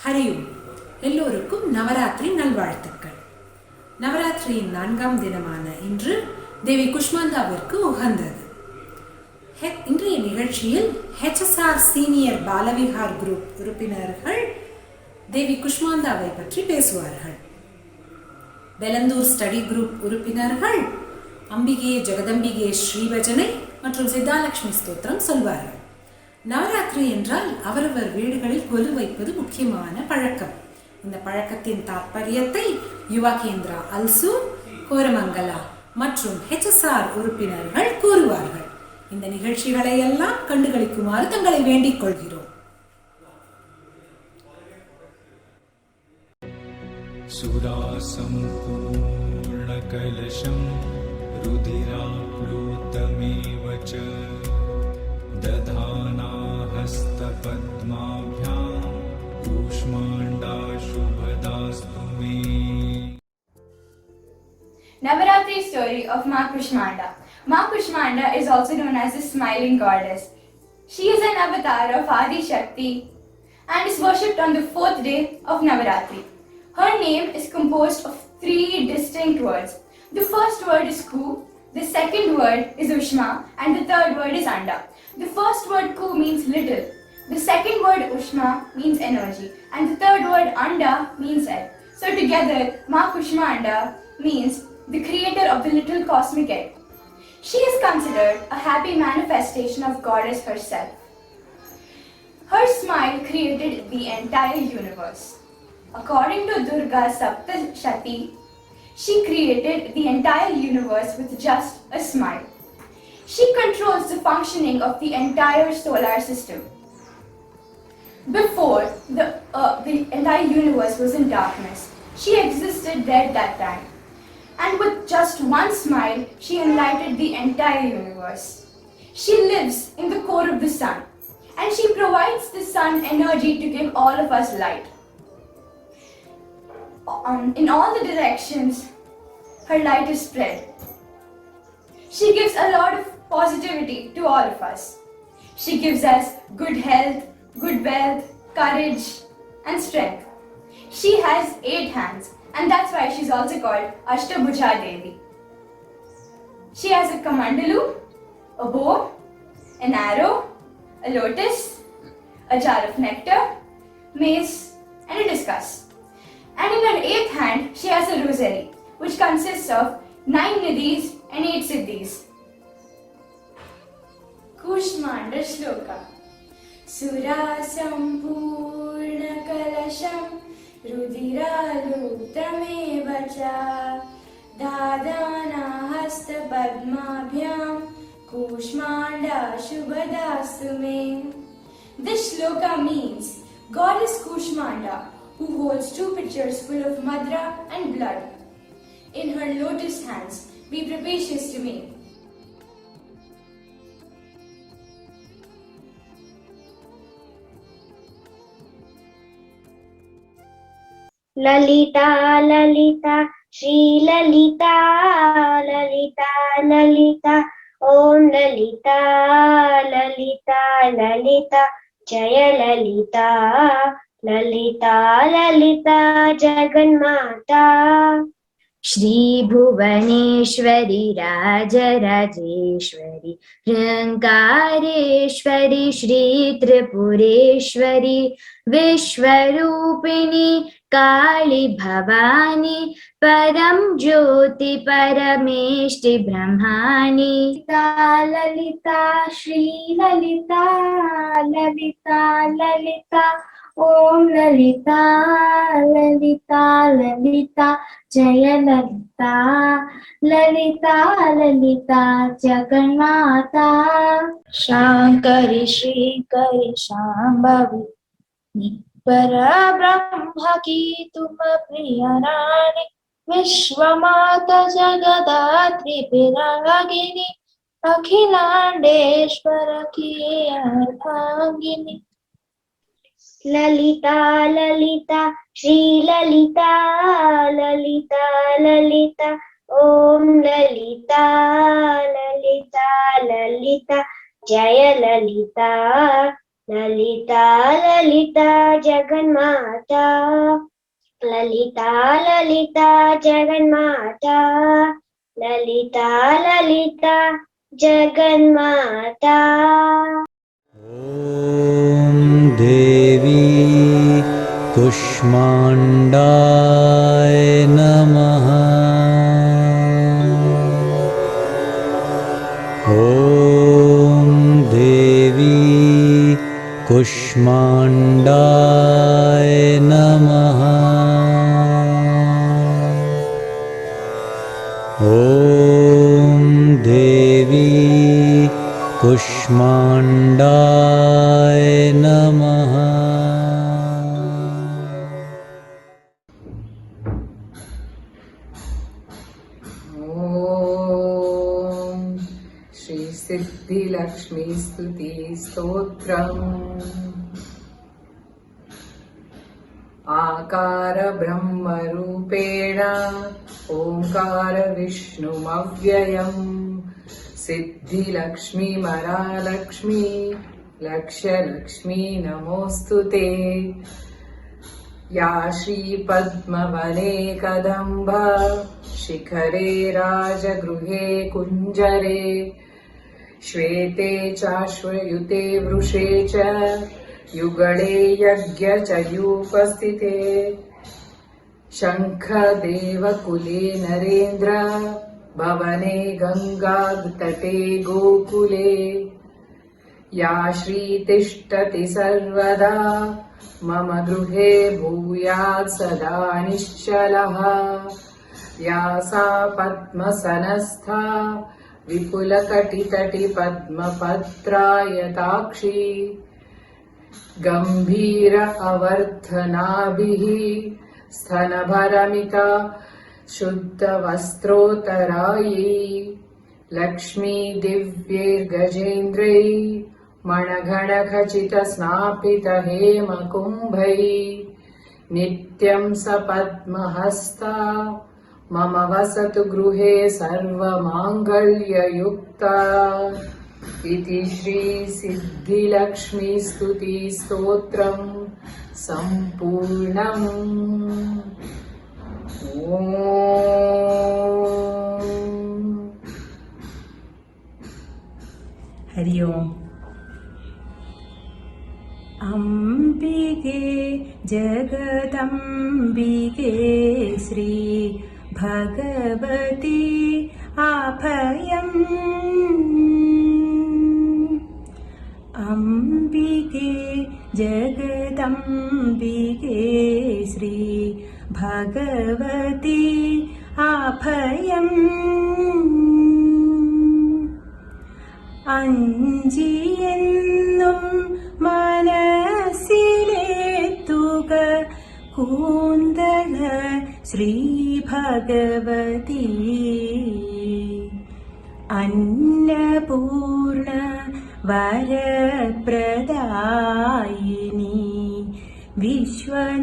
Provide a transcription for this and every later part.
ஹரியும் எல்லோருக்கும் நவராத்திரி நல்வாழ்த்துக்கள். நவராத்திரியின் 4ஆம் தினமான இன்று தேவி குஷ்மாந்தாவிற்கு உகந்தது. இன்றைய நிகழ்ச்சியில் HSR சீனியர் பாலவிஹார் குரூப் உறுப்பினர்கள் தேவி குஷ்மாந்தாவை பற்றி பேசுவார்கள். பெலந்தூர் ஸ்டடி குரூப் உறுப்பினர்கள் அம்பிகே ஜெகதம்பிகே ஸ்ரீபஜனை மற்றும் சித்தாலட்சுமி ஸ்தோத்திரம் சொல்வார்கள். நவராத்திரி என்றால் அவரவர் வீடுகளில் கொலு வைப்பது முக்கியமான பழக்கம். இந்த பழக்கத்தின் தாற்பயத்தை யுவா கேந்திரா அல்சூர், கோரமங்கலா மற்றும் HSR உறுப்பினர்கள் கூறுவார்கள். இந்த நிகழ்ச்சிகளை எல்லாம் கண்டுகளிக்குமாறு தங்களை வேண்டிக் கொள்கிறோம். சுராசம்பூர்ண கலசம் ருதிராப்ளூதமேவ ச दधाना हस्तपद्माभ्यां कूष्माण्डा शुभदास्तु मे. Navaratri story of Ma Kushmanda. Ma Kushmanda is also known as the smiling goddess. She is an avatar of Adi Shakti and is worshipped on the 4th day of Navaratri. Her name is composed of 3 distinct words. The first word is Ku, the second word is Ushma, and the third word is Anda. The first word Ku means little, the second word Ushma means energy, and the third word Anda means egg. So together, Ma Kushmanda means the creator of the little cosmic egg. She is considered a happy manifestation of Goddess herself. Her smile created the entire universe. According to Durga Saptashati, she created the entire universe with just a smile. She controls the functioning of the entire solar system. Before, the entire universe was in darkness. She existed there at that time. And with just one smile, she enlightened the entire universe. She lives in the core of the sun. And she provides the sun energy to give all of us light. In all the directions, her light is spread. She gives a lot of positivity to all of us. She gives us good health, good wealth, courage, and strength. She has 8 hands, and that's why she's also called Ashtabhuja Devi. She has a kamandalu, a bow, an arrow, a lotus, a jar of nectar, mace, and a discus. And in her 8th hand, she has a rosary, which consists of 9 nidhis and 8 siddhis. Kushmanda Shloka. Surasampurna kalasham rudiraluptameva cha dadana hasta padmabhyam Kushmanda shubhadastu me. This shloka means Goddess Kushmanda, who holds 2 pitchers full of madra and blood in her lotus hands, be propitious to me. Lalita, Lalita, Shri Lalita, Lalita, Lalita, Om Lalita, Lalita, Lalita, Jaya Lalita, Lalita, Lalita, Jaganmata. Shri Bhuvaneshwari, Rajarajeshwari, Ryankareshwari, Shri Tripureshwari, Vishwarupini, Kali Bhavani, Param Jyoti, Parameshti Brahmani. Lalita, Shri Lalita, Lalita, Lalita, Om Lalita, Lalita, Lalita, Jaya Lalita, Lalita, Lalita, Jaganmata. Shankari, Shrikari, Shambhavi, Para Brahma ki tum priya rani, Vishwamata Jagadadri Pirangini, Akhilandeshwara ki ardhangini. Lalita, Lalita, Shri Lalita, Lalita, Lalita, Om Lalita, Lalita, Lalita, Jaya Lalita, Lalita Lalita जगन्माता, ललिता ललिता जगन्माता, ललिता ललिता जगन्माता। ॐ देवी कुष्माण्डाय नमः। ॐ देवी कुष्माण्डाय नमः। ॐ देवी कुष्माण्डाय नमः। ॐ श्री सिद्धिलक्ष्मी स्तुति स्तोत्रम्। आकार ब्रह्मरूपेण ओंकार विष्णुमव्ययम्, सिद्धिलक्ष्मी मरालक्ष्मी लक्ष्यलक्ष्मी नमोऽस्तुते। या श्रीपद्मवने कदम्ब शिखरे राजगृहे कुञ्जरे, श्वेते चाश्वयुते वृषे च युगळे यज्ञचयूपस्थिते, शङ्खदेवकुले नरेन्द्र भवने गङ्गातटे गोकुले। या श्रीतिष्ठति सर्वदा मम गृहे भूयात् सदा निश्चलः। या सा पद्मसनस्था विपुलकटितटी पद्मपत्रायताक्षी, गम्भीर अवर्धनाभिः स्तनभरमिता शुद्धवस्त्रोत्तरायी, लक्ष्मी दिव्यैर्गजेन्द्रैः मणगणखचितस्नापितहेमकुम्भैः, नित्यं सपद्महस्ता मम वसतु गृहे सर्वमाङ्गल्ययुक्ता। इति श्री सिद्धिलक्ष्मी स्तुति स्तोत्रम् सम्पूर्णम्। ॐ हरि ओम्। अम्बिके जगदम्बिके श्री भगवती अभयम्, अम्बिके जगदम्बिके श्री भगवती अभयम्, അഞ്ചിയെന്നും മനസ്സിലെത്തുക കൂന്തള ശ്രീ ഭഗവതി, അന്നപൂർണ വരപ്രദായിനി വിശ്വനായകിയേ,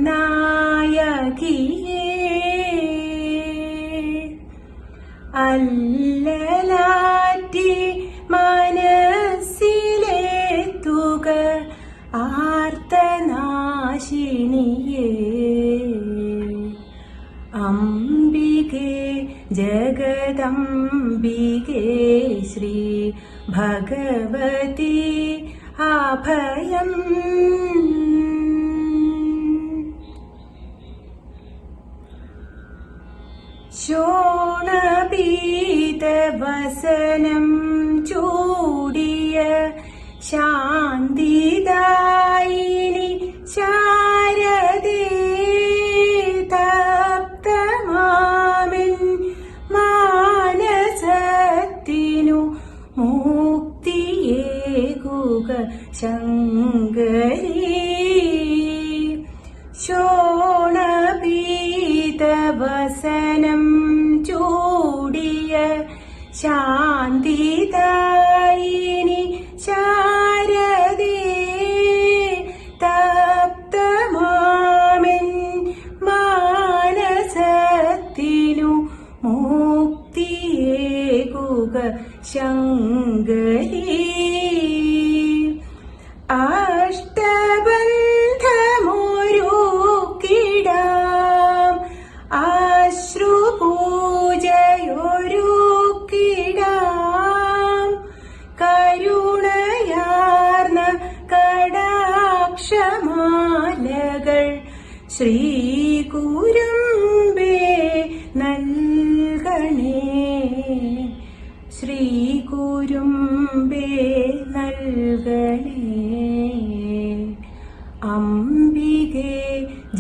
അല്ലലാറ്റി മനസ്സിലെത്തുക ആർത്തനാശിനിയേ, അംബികേ ജഗദംബികേ ശ്രീ ഭഗവതി അഭയം. ശോണപീതവസനം ചൂടിയ ശാന്തിദായിനി ശാരദേ, തപ്തമാമിൻ മാനസത്തിനു മുക്തിയേകുക ശങ്കരീ, മാലകൾ ശ്രീകുരുമ്പേ നൽകണേ, ശ്രീകുരുമ്പേ നൽകണേ. അംബികേ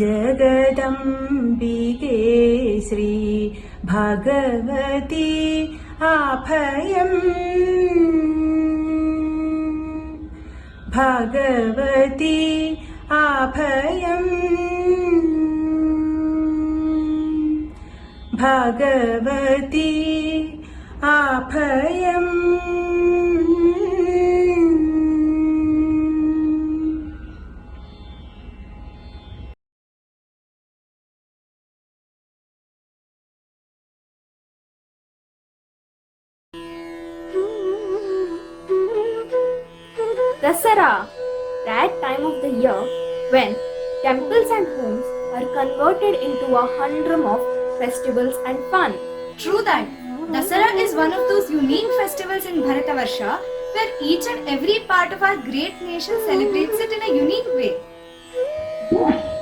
ജഗദംബികേ ശ്രീ ഭഗവതി അഭയം, ഭഗവതി അഭയം, ഭഗവതി അഭയം. Dasara, that time of the year when temples and homes are converted into a humdrum of festivals and fun. True that. Dasara is one of those unique festivals in Bharatavarsha where each and every part of our great nation celebrates it in a unique way.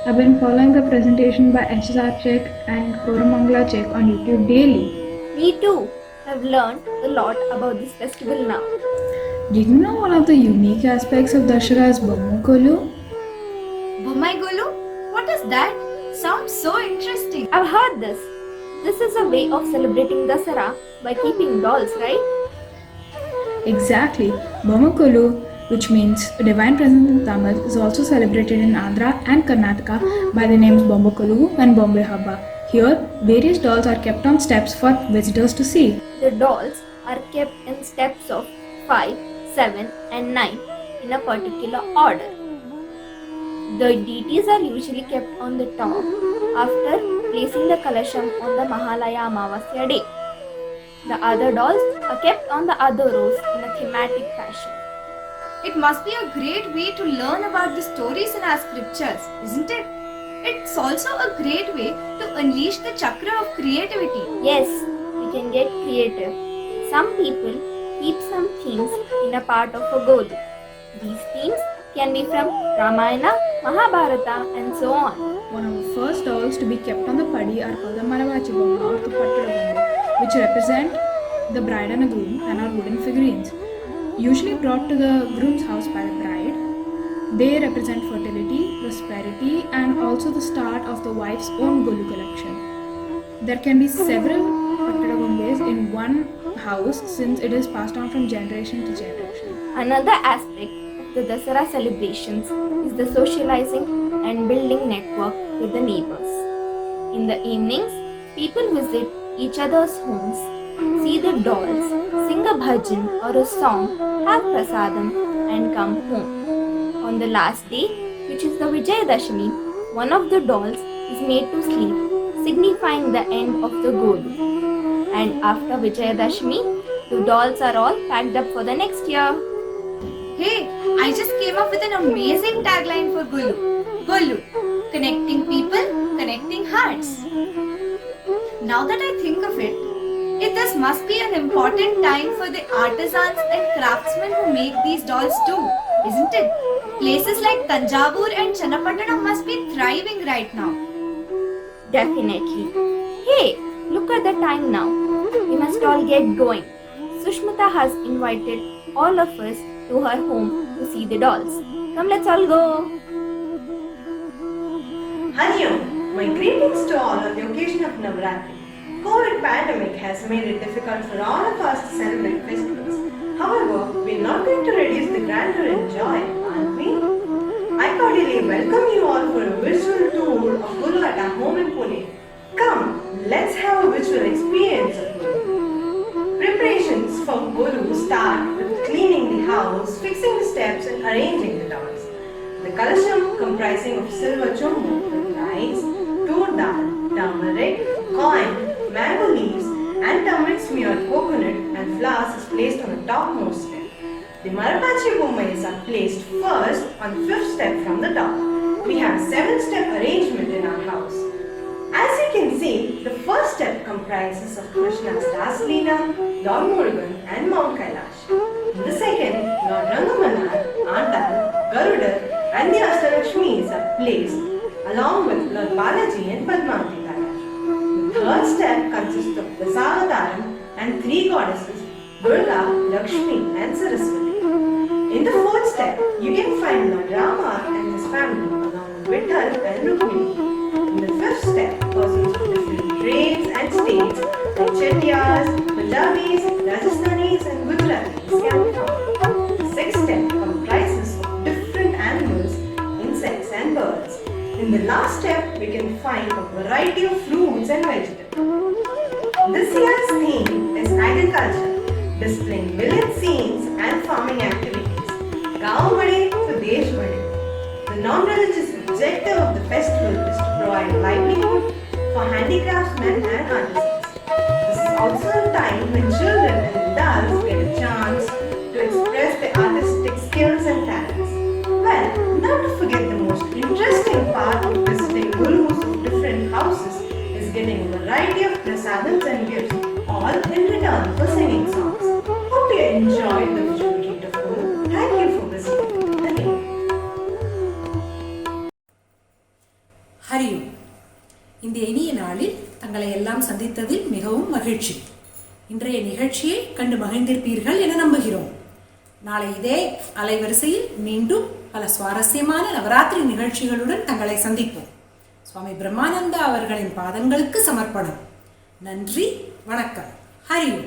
I've been following the presentation by SSR Check and Koramangala Check on YouTube daily. Me too. I've learned a lot about this festival now. Did you know one of the unique aspects of Dasara is Bommukolu? Bommai Golu? What is that? Sounds so interesting. I've heard this. This is a way of celebrating Dasara by keeping dolls, right? Exactly. Bommukolu, which means divine presence in Tamil, is also celebrated in Andhra and Karnataka by the names Bommukolu and Bombay Habba. Here, various dolls are kept on steps for visitors to see. The dolls are kept in steps of 5, 7 and 9 in a particular order. The deities are usually kept on the top after placing the kalasham on the Mahalaya Amavasya day. The other dolls are kept on the other rows in a thematic fashion. It must be a great way to learn about the stories in our scriptures, isn't it? It's also a great way to unleash the chakra of creativity. Yes, we can get creative. Some people keep some themes in a part of a golu. These themes can be from Ramayana, Mahabharata and so on. One of the first dolls to be kept on the padi are called the Maravachi Bomma or the Pattadabomma, which represent the bride and a groom and are wooden figurines. Usually brought to the groom's house by the bride, they represent fertility, prosperity and also the start of the wife's own golu collection. There can be several Pattadabombes in one house since it is passed on from generation to generation. Another aspect of the Dasara celebrations is the socializing and building network with the neighbors. In the evenings, people visit each other's homes, see the dolls, sing a bhajan or a song, have prasadam and come home. On the last day, which is the Vijayadashami, one of the dolls is made to sleep, signifying the end of the golu. And after Vijayadashami, the dolls are all packed up for the next year. Hey, I just came up with an amazing tagline for Golu. Golu, connecting people, connecting hearts. Now that I think of it, this must be an important time for the artisans and craftsmen who make these dolls too, isn't it? Places like Tanjavur and Channapattanam must be thriving right now. Definitely. Hey, look at the time now. We must all get going. Sushmita has invited all of us to her home to see the dolls. Come, let's all go. Hariom, my greetings to all on the occasion of Navratri. COVID pandemic has made it difficult for all of us to celebrate festivals. However, we're not going to reduce the grandeur and joy, aren't we? I cordially welcome you all for a virtual tour of Golu at our home in Pune. Come, let's have a visual experience of Golu. Preparations for Golu start with cleaning the house, fixing the steps and arranging the dolls. The kalasham comprising of silver chombu with rice, tur dal, turmeric, coin, mango leaves and turmeric smeared coconut and flowers is placed on the topmost step. The Maravachi Bommais are placed first on the 5th step from the top. We have 7-step arrangement in our house. As you can see, the first step comprises of Krishna's Rasalila, Lord Murugan and Mount Kailash. In the second, Lord Rangamanar, Andal, Garuda and the Ashtalakshmis are placed along with Lord Balaji and Padmavati Daya. The third step consists of Dasavataram and 3 goddesses, Durga, Lakshmi and Saraswati. In the fourth step, you can find Lord Rama and his family along with Vittal and Rukmini. In the fifth step, persons of different trades and states like Chettiars, Punjabis, Rajasthanis and Gujaratis can come. The sixth step comprises of different animals, insects and birds. In the last step, we can find a variety of fruits and vegetables. This year's theme is agriculture, displaying village scenes and farming activities. Gaon Bade to Desh Bade. The non-religious objective of the festival is to provide livelihood for handicraftsmen and artisans. This is also a time when children and adults get a chance to express their artistic skills and talents. Well, not to forget the most interesting part of visiting gurus of different houses is getting a variety of prasadams and gifts, all in return for singing songs. Hope you enjoyed the visual treat of Guru. Thank you for visiting. Thank you. ஹரியும் இந்த இனிய நாளில் தங்களை எல்லாம் சந்தித்ததில் மிகவும் மகிழ்ச்சி. இன்றைய நிகழ்ச்சியை கண்டு மகிழ்ந்திருப்பீர்கள் என நம்புகிறோம். நாளை இதே அலைவரிசையில் மீண்டும் பல சுவாரஸ்யமான நவராத்திரி நிகழ்ச்சிகளுடன் தங்களை சந்திப்போம். சுவாமி பிரம்மானந்தா அவர்களின் பாதங்களுக்கு சமர்ப்பணம். நன்றி, வணக்கம். ஹரியும்.